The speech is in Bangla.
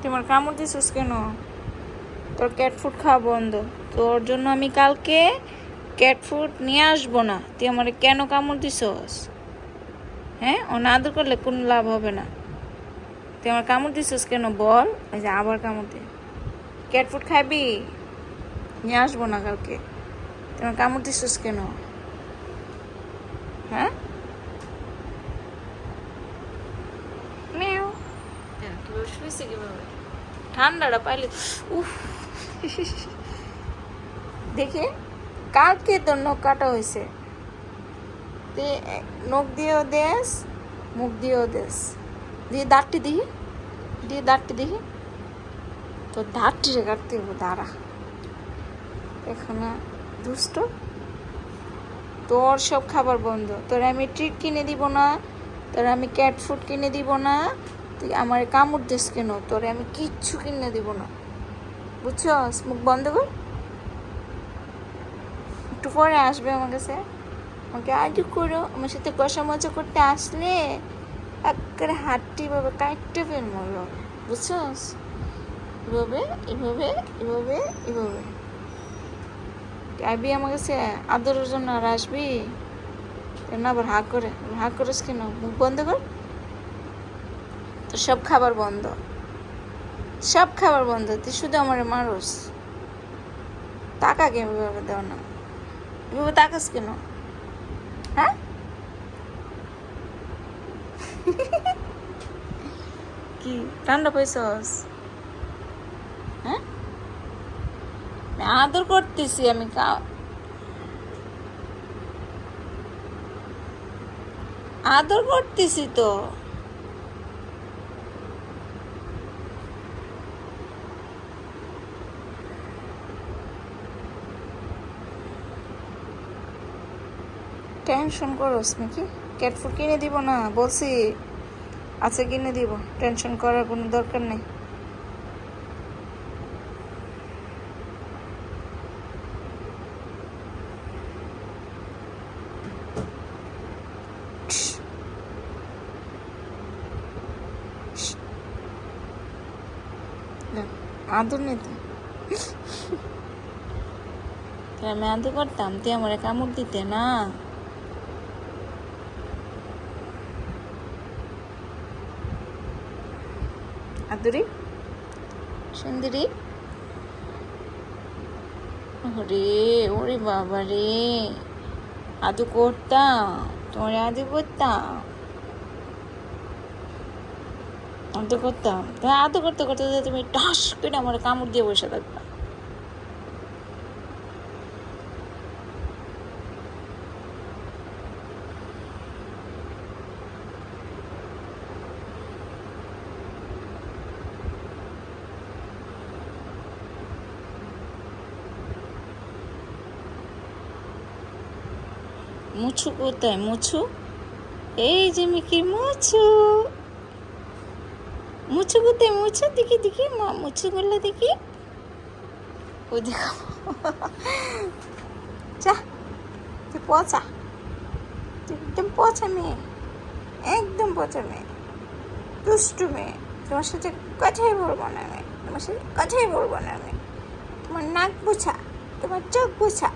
তোমার কামড় দিছিস কেন? তোর ক্যাট ফুড খাওয়া বন্ধ। তোর জন্য আমি কালকে ক্যাট ফুড নিয়ে আসবো না। তুই আমার কেন কামড় দিছস? হ্যাঁ, ও না আদর করলে কোনো লাভ হবে না। তুই আমার কামড় দিছিস কেন বল? ওই যে আবার কামড় দে। ক্যাট ফুড খাবি? নিয়ে আসবো না কালকে। তুই আমার কামড় দিছিস কেন? হ্যাঁ, মেও। কিভাবে শুয়েছে কিভাবে? ঠান্ডাটা পাইলে উফ। দেখে কালকে তোর নখ কাটা হয়েছে। তুই নখ দিয়েও দেস, মুখ দিয়েও দেস। দিয়ে দাঁতটি দিহি, দিয়ে দাঁতটি দিহি। তোর দাঁতটি কাটতে হবে, দাঁড়া। এখানে দুষ্ট। তোর সব খাবার বন্ধ। তোর আমি ট্রিট কিনে দিব না, তোর আমি ক্যাট ফুড কিনে দিব না। তুই আমার কামড় দিস কেন? তোরে আমি কিচ্ছু কিনে দিব না, বুঝছস? মুখ বন্ধ কর। একটু পরে আসবে আমার কাছে, আমাকে আজু করো। আমার সাথে কষা মজা করতে আসলে একেবারে হাতটি ভাবে কাটতে ফেলবো, বুঝছস? এভাবে এভাবে এভাবে এভাবে আইবি আমার কাছে আদরের জন্য। আর আসবি না আবার হাঁ করে, হাঁ করিস কেন? মুখ বন্ধ কর। তোর সব খাবার বন্ধ, সব খাবার বন্ধ। তুই শুধু আমার মারস। টাকা কেন এভাবে দেও না? এভাবে তাকাস কেন? হ্যাঁ, কি ঠান্ডা পাইছস? হ্যাঁ, আদর করতেছি আমি। আদর করতেছি তো। টেনশন করস নাকি? ক্যাট ফুড কিনে দিব না বলছি? আচ্ছা কিনে দিব, টেনশন করার কোনো দরকার নেই। আদর নিতে আমি আদর করতাম, তুই আমার কামড় দিতে না। আদুরি সুন্দরী। ওরে ওরে বাবা রে, আদু করতাম, তোমার আদু করতাম, আদু করতাম। তুমি আদু করতে করতে তুমি ঠাস করে আমার কামড় দিয়ে বসে থাকবা। মুছু কোথায়? মুছু এই যে মিকি মুছু, মুছু কোথায়? মুছু দেখি দেখি, মা মুছু করলে দেখি। ও দেখো, যা তুই পচা, তুই একদম পচা মেয়ে, একদম পচা মেয়ে, দুষ্টু মেয়ে। তোমার সাথে কথাই বলবো না আমি, তোমার সাথে কথাই বলবো না আমি। তোমার নাক বুঝা, তোমার চোখ বুঝা।